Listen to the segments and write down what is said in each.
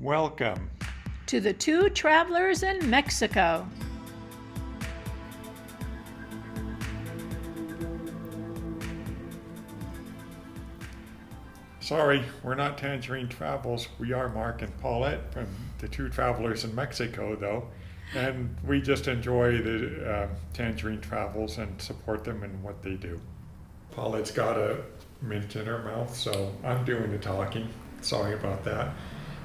Welcome to the Two Travelers in Mexico. Sorry, we're not Tangerine Travels. We are Mark and Paulette from the Two Travelers in Mexico, though. And we just enjoy the Tangerine Travels and support them in what they do. Paulette's got a mint in her mouth, so I'm doing the talking. Sorry about that.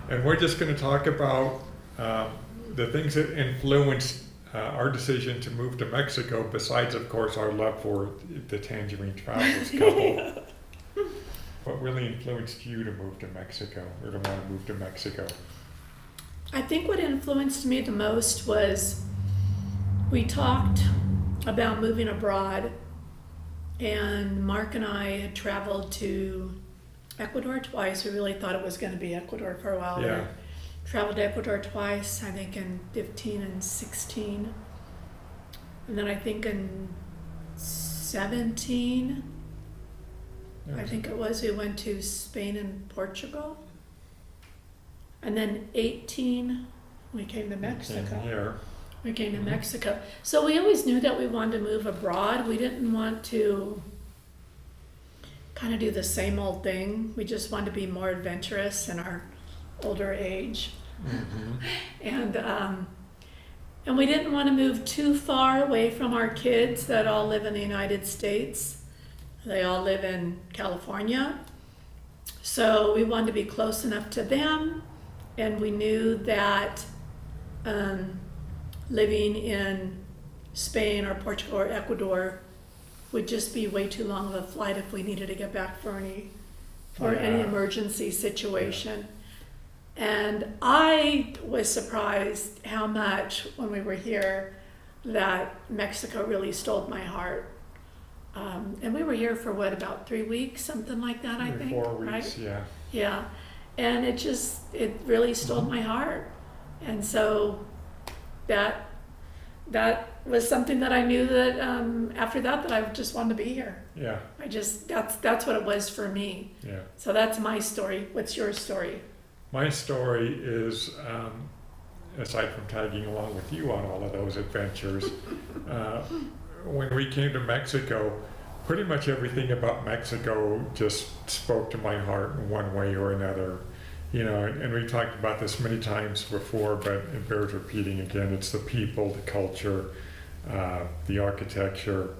And we're just going to talk about the things that influenced our decision to move to Mexico, besides, of course, our love for the Tangerine Travels couple. What really influenced you to move to Mexico, or to want to move to Mexico? I think what influenced me the most was we talked about moving abroad, and Mark and I had traveled to Ecuador twice. We really thought it was going to be Ecuador for a while. Yeah. We traveled to Ecuador twice, I think in 15 and 16. And then I think in 17, I think it was, we went to Spain and Portugal. And then 18, we came to Mexico. Here. We came to Mexico. So we always knew that we wanted to move abroad. We didn't want to kind of do the same old thing. We just wanted to be more adventurous in our older age. And we didn't want to move too far away from our kids that all live in the United States. They all live in California. So we wanted to be close enough to them. And we knew that living in Spain or Portugal or Ecuador would just be way too long of a flight if we needed to get back for any emergency situation. And I was surprised how much, when we were here, that Mexico really stole my heart. And we were here for about 3 weeks, something like that, I think. 4 weeks, right? yeah. Yeah. And it really stole my heart. And so that was something that I knew that after that I just wanted to be here. Yeah. That's what it was for me. Yeah. So that's my story. What's your story? My story is, aside from tagging along with you on all of those adventures, when we came to Mexico, pretty much everything about Mexico just spoke to my heart in one way or another. You know, and we talked about this many times before, but it bears repeating again. It's the people, the culture, the architecture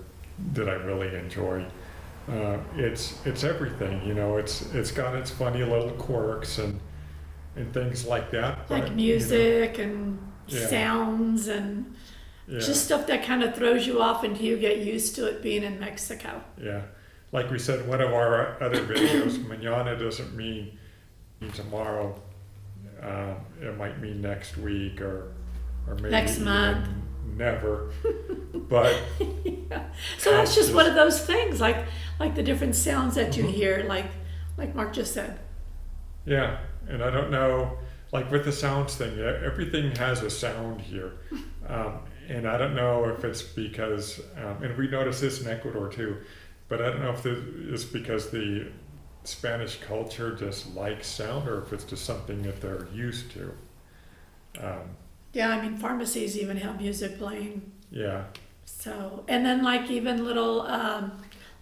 that I really enjoy. It's everything, you know. It's got its funny little quirks and things like that. Like but, music, you know, and yeah. sounds and just stuff that kind of throws you off until you get used to it being in Mexico. Yeah. Like we said in one of our other videos, mañana doesn't mean tomorrow. It might mean next week or maybe next month. Never. But yeah. So that's just one of those things, like the different sounds that you hear, like Mark just said. Yeah, and I don't know, like with the sounds thing, everything has a sound here. And I don't know if it's because, and we notice this in Ecuador too, but I don't know if it's because the Spanish culture just likes sound, or if it's just something that they're used to. Yeah, I mean, pharmacies even have music playing. Yeah. So, and then like even little,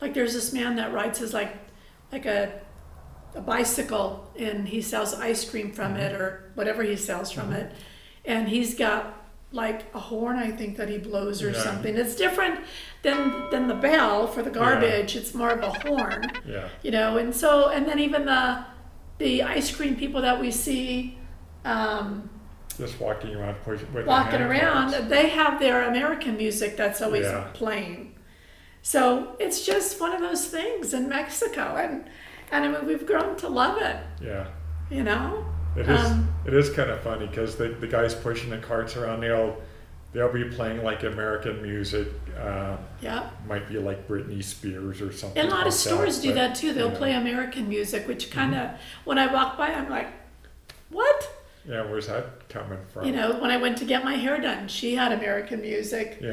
like there's this man that rides his like a bicycle, and he sells ice cream from it, or whatever he sells from it, and he's got like a horn, I think, that he blows or something. It's different than the bell for the garbage. It's more of a horn. Yeah. You know, and so, and then even the ice cream people that we see just walking around with walking their around, cards. they have their American music that's always playing. So it's just one of those things in Mexico, and I mean, we've grown to love it. Yeah. You know? It is kind of funny because the guys pushing the carts around, they'll be playing like American music. Might be like Britney Spears or something. And a lot like of stores do that too. They'll play know. American music, which kind of, when I walk by, I'm like, what? Yeah, where's that coming from? You know, when I went to get my hair done, she had American music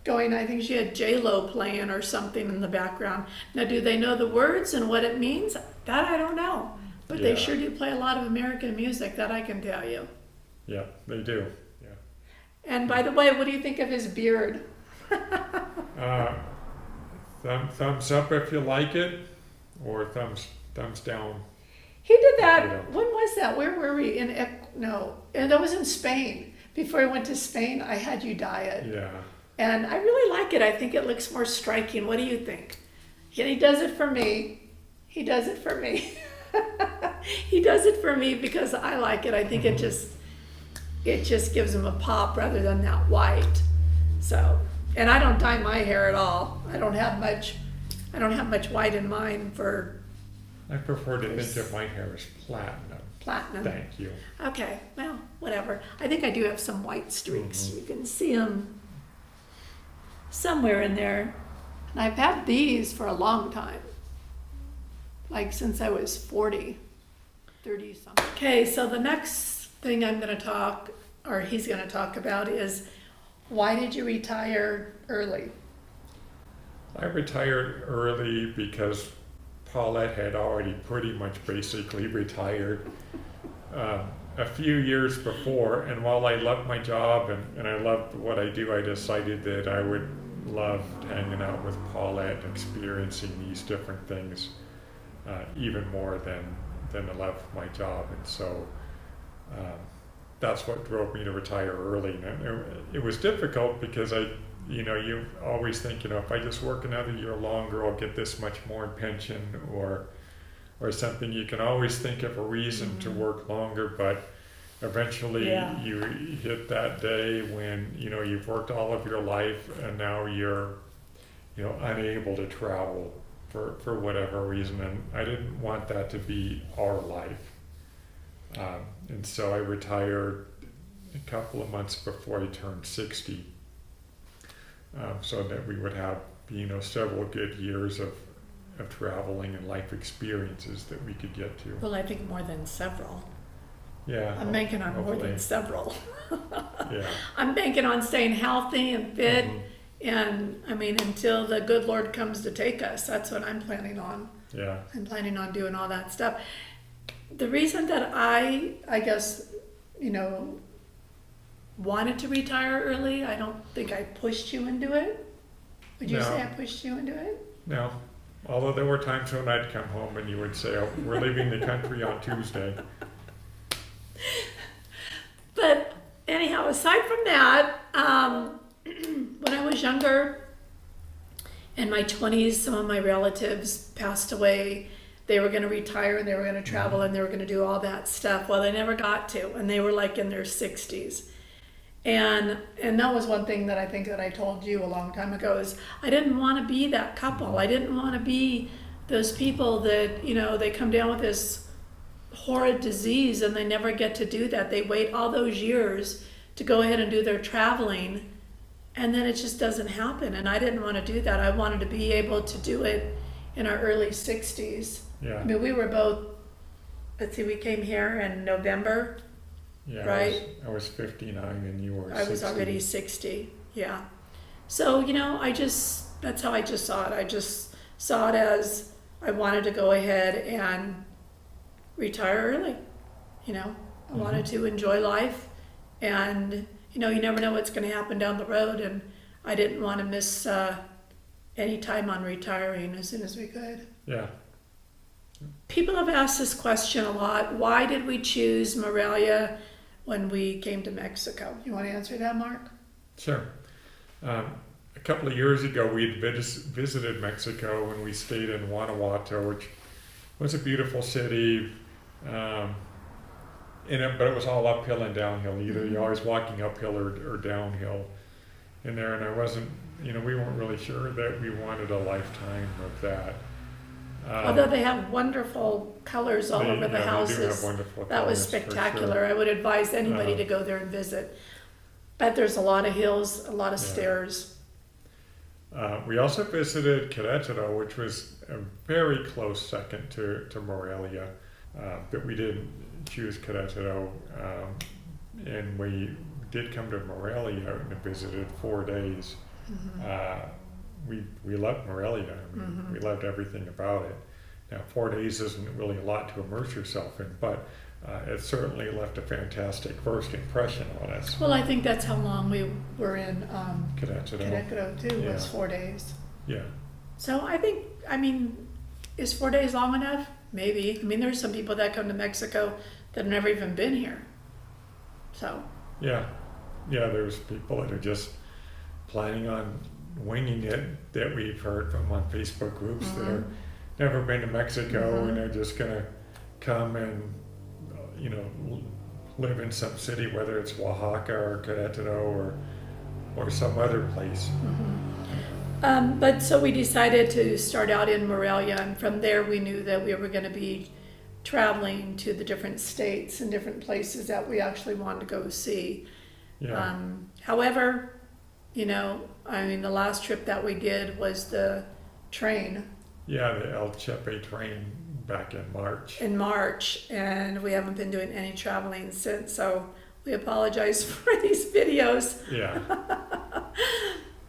going. I think she had J-Lo playing or something in the background. Now, do they know the words and what it means? That I don't know. But Yeah. they sure do play a lot of American music, that I can tell you. Yeah, they do. Yeah. And by the way, what do you think of his beard? Uh, thumbs up if you like it, or thumbs down. He did that. You know. When was that? Where were we? No, and that was in Spain. Before I went to Spain, I had you dye it. Yeah. And I really like it. I think it looks more striking. What do you think? And he does it for me. He does it for me. He does it for me because I like it. I think it just gives him a pop rather than that white. So, and I don't dye my hair at all. I don't have much white in mine for I prefer to think of my hair as platinum. platinum. Thank you. Okay, well, whatever. I think I do have some white streaks. You can see them somewhere in there. And I've had these for a long time. Like since I was 40, 30 something. Okay, so the next thing I'm going to talk, or he's going to talk about is, why did you retire early? I retired early because Paulette had already pretty much basically retired a few years before, and while I loved my job and I loved what I do, I decided that I would love hanging out with Paulette, experiencing these different things even more than the love of my job. And so that's what drove me to retire early. And it was difficult because you always think, if I just work another year longer, I'll get this much more in pension or something. You can always think of a reason to work longer, but eventually you hit that day when, you've worked all of your life and now you're, unable to travel for whatever reason. And I didn't want that to be our life. And so I retired a couple of months before I turned 60. So that we would have, several good years of traveling and life experiences that we could get to. Well, I think more than several. Yeah. I'm banking on more hopefully. than several. Yeah. I'm banking on staying healthy and fit, and until the good Lord comes to take us, that's what I'm planning on. Yeah. I'm planning on doing all that stuff. The reason that I guess, wanted to retire early, I don't think I pushed you into it. Would you say I pushed you into it? No. Although there were times when I'd come home and you would say, "Oh, we're leaving the country on Tuesday." But anyhow, aside from that, when I was younger, in my 20s, some of my relatives passed away. They were going to retire and they were going to travel and they were going to do all that stuff. Well, they never got to, and they were like in their 60s. And that was one thing that I think that I told you a long time ago is I didn't want to be that couple. I didn't want to be those people that, they come down with this horrid disease and they never get to do that. They wait all those years to go ahead and do their traveling, and then it just doesn't happen. And I didn't want to do that. I wanted to be able to do it in our early 60s. Yeah. We were both, we came here in November. Yeah. Right? I was 59 and you were 60. I was already 60, yeah. So, that's how I just saw it. I just saw it as I wanted to go ahead and retire early. I wanted to enjoy life, and, you never know what's going to happen down the road, and I didn't want to miss any time on retiring as soon as we could. Yeah. People have asked this question a lot. Why did we choose Morelia when we came to Mexico? You want to answer that, Mark? Sure. A couple of years ago, we visited Mexico and we stayed in Guanajuato, which was a beautiful city. But it was all uphill and downhill. Either you're always walking uphill or downhill in there. And I wasn't, we weren't really sure that we wanted a lifetime of that. Although they have wonderful colors all over the houses. They do have wonderful that was colors, spectacular. for sure. I would advise anybody to go there and visit. But there's a lot of hills, a lot of stairs. We also visited Querétaro, which was a very close second to Morelia. But we didn't choose Querétaro. And we did come to Morelia and visited 4 days. We loved Morelia. We loved everything about it. Now, 4 days isn't really a lot to immerse yourself in, but it certainly left a fantastic first impression on us. Well, I think that's how long we were in Querétaro. too, Yeah. was 4 days. Yeah. So I mean, is 4 days long enough? Maybe. I mean, there's some people that come to Mexico that have never even been here. So. Yeah. Yeah, there's people that are just planning on winging it that we've heard from on Facebook groups that are never been to Mexico and they're just going to come and, live in some city, whether it's Oaxaca or Querétaro or some other place. But so we decided to start out in Morelia, and from there we knew that we were going to be traveling to the different states and different places that we actually wanted to go see. Yeah. However, the last trip that we did was the train. Yeah, the El Chepe train back in March. And we haven't been doing any traveling since, so we apologize for these videos. Yeah.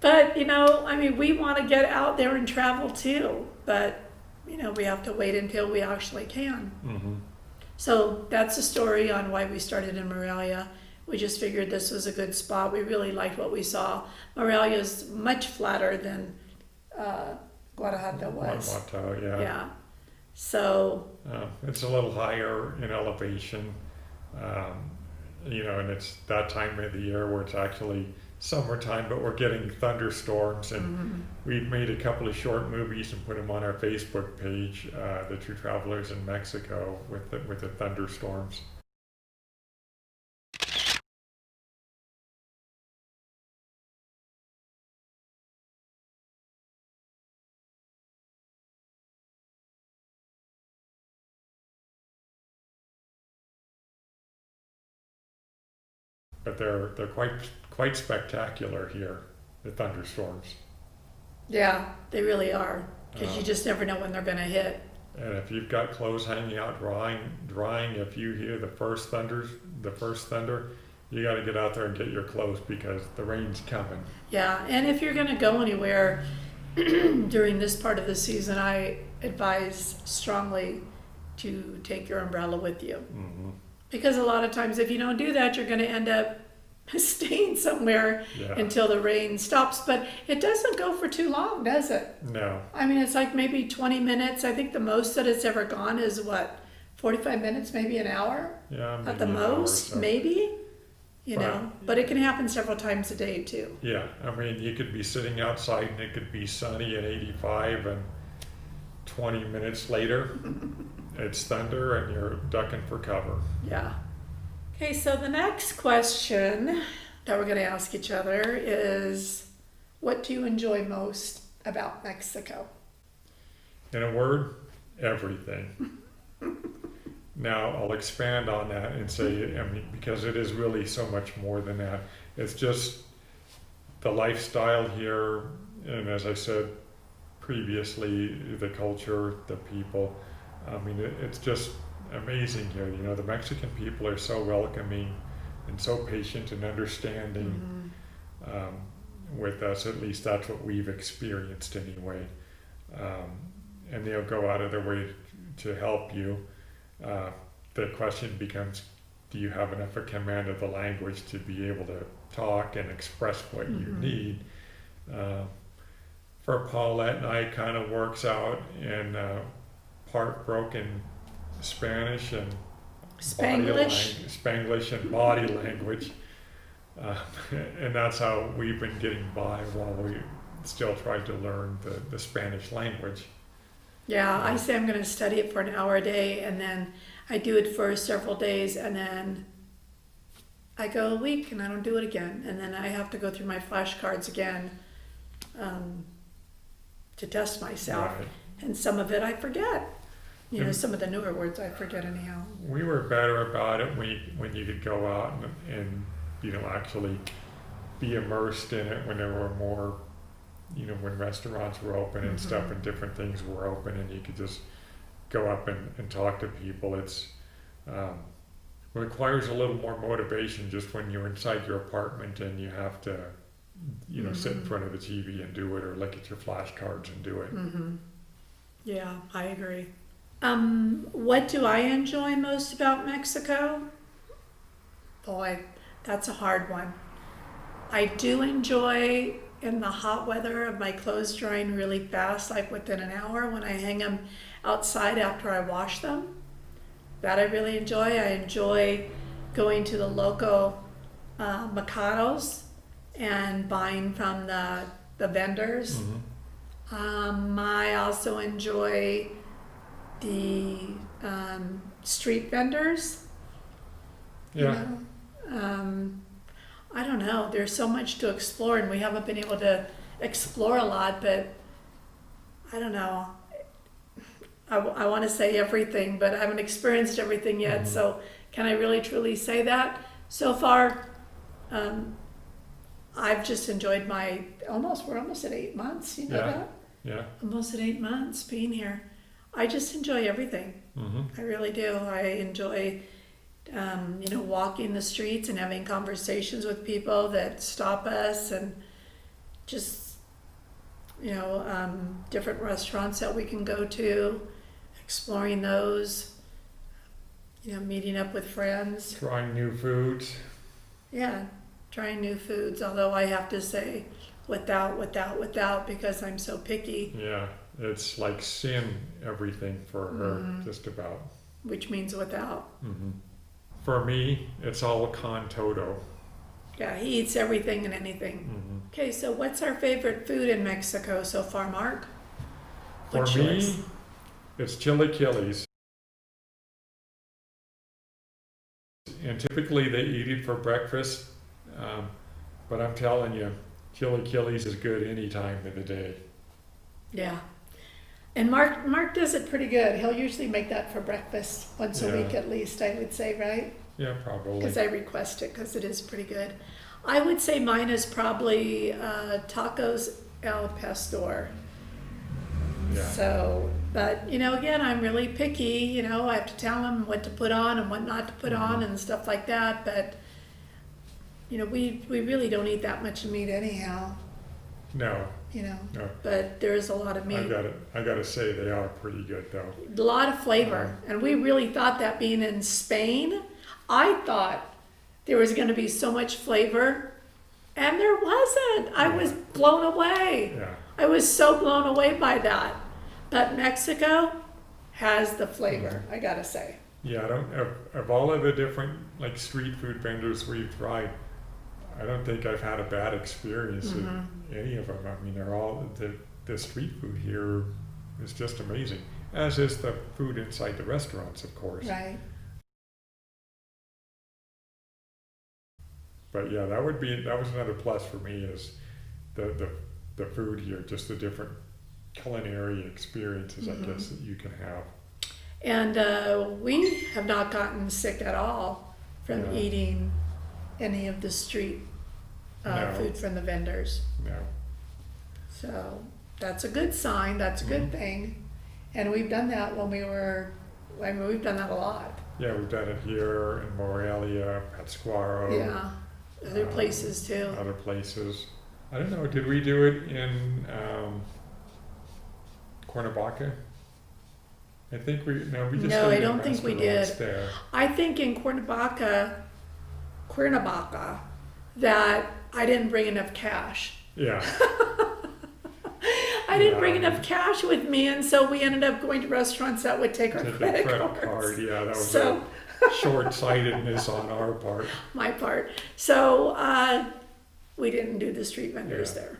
But, we want to get out there and travel too, but, we have to wait until we actually can. So that's the story on why we started in Morelia. We just figured this was a good spot. We really liked what we saw. Morelia is much flatter than Guadalajara was. Guanajuato, yeah. Yeah. So. It's a little higher in elevation, and it's that time of the year where it's actually summertime, but we're getting thunderstorms, and we've made a couple of short movies and put them on our Facebook page, The True Travelers in Mexico, with the thunderstorms. But they're quite spectacular here, the thunderstorms. Yeah, they really are, because you just never know when they're going to hit. And if you've got clothes hanging out drying, if you hear the first thunder, you got to get out there and get your clothes because the rain's coming. Yeah, and if you're going to go anywhere during this part of the season, I advise strongly to take your umbrella with you. Because a lot of times if you don't do that, you're going to end up staying somewhere until the rain stops. But it doesn't go for too long, does it? No. I mean, it's like maybe 20 minutes. I think the most that it's ever gone is 45 minutes, maybe an hour? Yeah, maybe at the an hour or most, so. maybe. But it can happen several times a day too. Yeah, I mean, you could be sitting outside and it could be sunny and 85, and 20 minutes later, it's thunder and you're ducking for cover. Yeah. Okay, so the next question that we're going to ask each other is, what do you enjoy most about Mexico? In a word, everything. Now, I'll expand on that and say, because it is really so much more than that. It's just the lifestyle here, and as I said previously, the culture, the people. I mean, it's just amazing here. The Mexican people are so welcoming and so patient and understanding with us. At least that's what we've experienced anyway. And they'll go out of their way to help you. The question becomes, do you have enough of command of the language to be able to talk and express what you need? For Paulette and I, it kind of works out in part broken Spanish and Spanglish and body language, and that's how we've been getting by while we still try to learn the Spanish language. Yeah, I say I'm going to study it for an hour a day, and then I do it for several days, and then I go a week and I don't do it again, and then I have to go through my flashcards again to test myself, Right. and some of it I forget. Some of the newer words I forget anyhow. We were better about it when you could go out and actually be immersed in it when there were more, when restaurants were open and stuff and different things were open and you could just go up and talk to people. It's requires a little more motivation just when you're inside your apartment and you have to, sit in front of the TV and do it, or look at your flashcards and do it. Yeah, I agree. What do I enjoy most about Mexico? Boy, that's a hard one. I do enjoy in the hot weather of my clothes drying really fast, like within an hour when I hang them outside after I wash them. That I really enjoy. I enjoy going to the local mercados and buying from the vendors. I also enjoy the street vendors. Yeah. I don't know. There's so much to explore, and we haven't been able to explore a lot, but I don't know. I want to say everything, but I haven't experienced everything yet, so can I really truly say that? So far, I've just enjoyed we're almost at 8 months, you know Yeah. that? Yeah. Almost at 8 months being here. I just enjoy everything. I really do. I enjoy, walking the streets and having conversations with people that stop us, and just, different restaurants that we can go to, exploring those, meeting up with friends. Trying new foods. Yeah, trying new foods, although I have to say without, because I'm so picky, Yeah. It's like sin, everything for her, just about. which means without. For me, it's all con todo. Yeah, he eats everything and anything. Okay, so what's our favorite food in Mexico so far, Mark? For What's me, yours? it's chilaquiles. And typically they eat it for breakfast, but I'm telling you, chilaquiles is good any time of the day. Yeah. And Mark does it pretty good. He'll usually make that for breakfast once a Yeah. week at least, I would say, right? Yeah, probably. Because I request it because it is pretty good. I would say mine is probably tacos al pastor. Yeah. So, but again, I'm really picky. I have to tell him what to put on and what not to put on and stuff like that. But we really don't eat that much meat anyhow. No, no. But there is a lot of meat. I gotta say they are pretty good though. A lot of flavor. And we really thought that being in Spain, I thought there was going to be so much flavor, and there wasn't. I was blown away. Yeah. I was so blown away by that. But Mexico has the flavor, I gotta say. Yeah, I don't of all of the different like street food vendors we've tried, I don't think I've had a bad experience in any of them. I mean, they're all the street food here is just amazing, as is the food inside the restaurants, of course. Right. But yeah, that was another plus for me is the food here, just the different culinary experiences, I guess, that you can have. And we have not gotten sick at all from eating any of the street No. food from the vendors. No. So that's a good sign. That's a good thing. And we've done that we've done that a lot. Yeah, we've done it here in Morelia, Pátzcuaro, Yeah. Other places too. other places. I don't know, did we do it in Cuernavaca? I think we just No, did I it in don't think we restaurants did. there. I think in Cuernavaca, that I didn't bring enough cash. Yeah, I didn't bring enough cash with me, and so we ended up going to restaurants that would take our take a credit credit cards. card, yeah, that was So, a short-sightedness on our part. my part. So we didn't do the street vendors Yeah. there.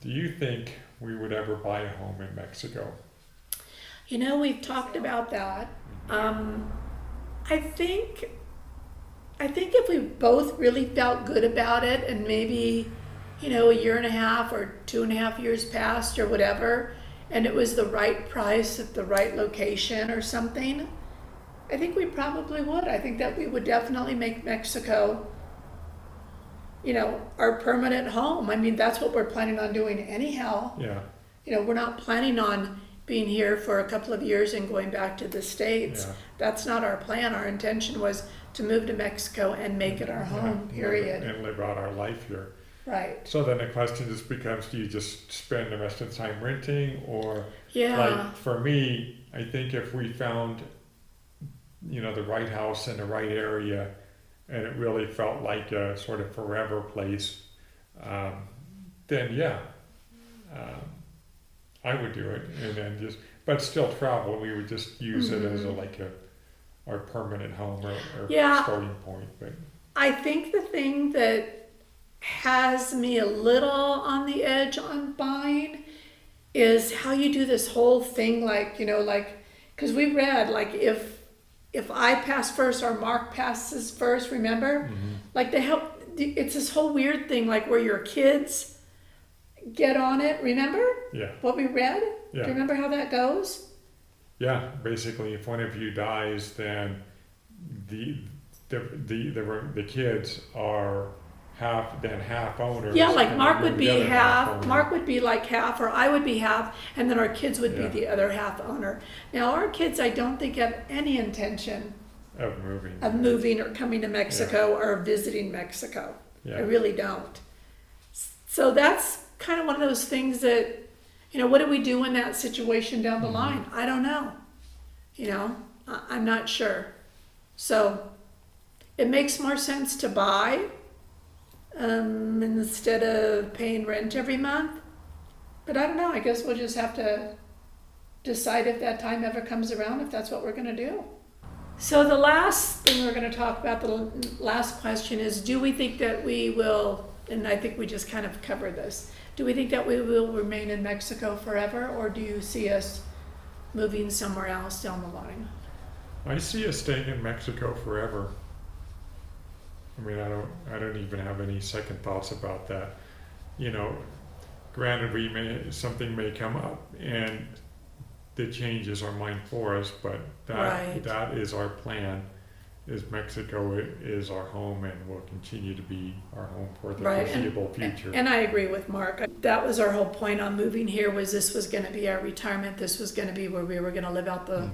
Do you think we would ever buy a home in Mexico? We've talked about that. I think if we both really felt good about it, and maybe, a year and a half or 2.5 years passed or whatever, and it was the right price at the right location or something, I think we probably would. I think that we would definitely make Mexico, our permanent home. I mean, that's what we're planning on doing anyhow. Yeah, We're not planning on being here for a couple of years and going back to the States. Yeah. That's not our plan. Our intention was to move to Mexico and make it our home, period. And live out our life here. Right. So then the question just becomes, do you just spend the rest of the time renting, or Yeah. like for me, I think if we found, the right house in the right area, and it really felt like a sort of forever place, then yeah, I would do it, and then but still travel. We would just use it as our permanent home or Yeah. starting point. But I think the thing that has me a little on the edge on buying is how you do this whole thing, because we read, if I pass first or Mark passes first, remember? It's this whole weird thing, where your kids get on it, remember? yeah, What we read? yeah, Do you remember how that goes? yeah. Basically, if one of you dies, then the kids are half owners. Yeah, and Mark then would the be other half, owner. Mark would be like half, or I would be half, and then our kids would be Yeah. the other half owner. Now, our kids, I don't think have any intention Of moving. of moving or coming to Mexico or visiting Mexico. I Yeah. really don't. So that's kind of one of those things that, what do we do in that situation down the line? I don't know. I'm not sure. So it makes more sense to buy instead of paying rent every month. But I don't know. I guess we'll just have to decide if that time ever comes around, if that's what we're going to do. So the last thing we're going to talk about, the last question is, do we think that we will, and I think we just kind of covered this, do we think that we will remain in Mexico forever, or do you see us moving somewhere else down the line? I see us staying in Mexico forever. I mean, I don't even have any second thoughts about that. Granted, something may come up and that changes our mind for us, but Right. that is our plan. Is Mexico is our home and will continue to be our home for the Right. foreseeable future. And I agree with Mark. That was our whole point on moving here, was this was going to be our retirement. This was going to be where we were going to live out the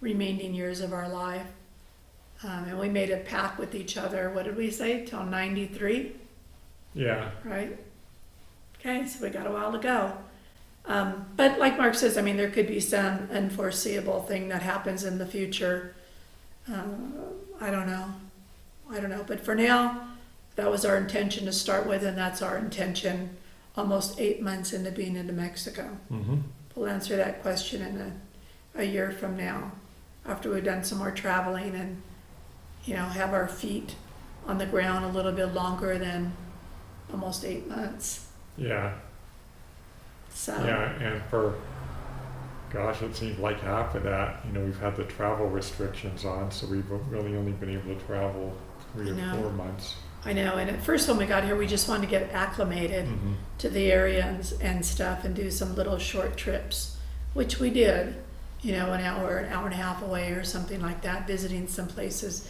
remaining years of our life. And we made a pact with each other. What did we say? Till 93, Yeah, right? Okay, so we got a while to go. But like Mark says, there could be some unforeseeable thing that happens in the future. I don't know. But for now, that was our intention to start with, and that's our intention almost 8 months into being into Mexico. We'll answer that question in a year from now, after we've done some more traveling and, have our feet on the ground a little bit longer than almost 8 months. yeah, So, yeah. And it seems like half of that, we've had the travel restrictions on, so we've really only been able to travel 3 or 4 months. I know. And at first when we got here, we just wanted to get acclimated to the area and stuff and do some little short trips, which we did, an hour and a half away or something like that, visiting some places.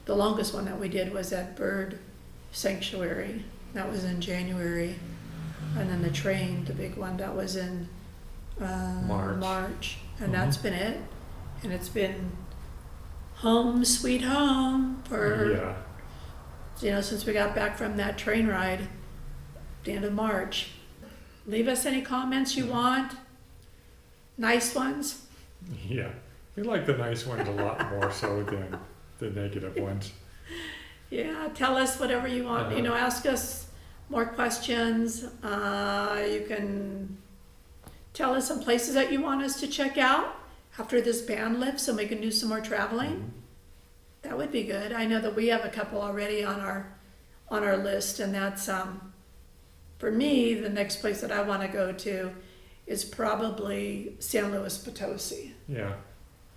The longest one that we did was at Bird Sanctuary. That was in January. And then the train, the big one, that was in March. And that's been it. And it's been home sweet home for, since we got back from that train ride, the end of March. Leave us any comments you want. Nice ones. Yeah, we like the nice ones a lot more so than the negative ones. Yeah, tell us whatever you want. Ask us more questions. You can tell us some places that you want us to check out after this ban lifts, so we can do some more traveling. That would be good. I know that we have a couple already on our list, and that's for me, the next place that I want to go to is probably San Luis Potosi. Yeah.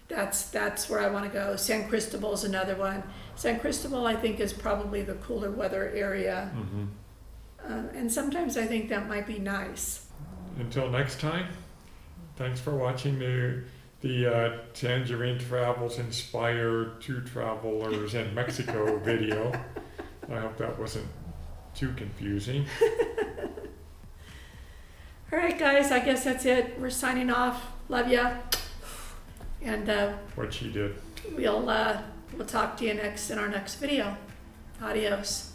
That's where I want to go. San Cristobal is another one. San Cristobal, I think, is probably the cooler weather area. And sometimes I think that might be nice. Until next time, thanks for watching the Tangerine Travels Inspired Two Travelers in Mexico video. I hope that wasn't too confusing. All right, guys, I guess that's it. We're signing off. Love ya. And What she did. we'll talk to you in our next video. Adios.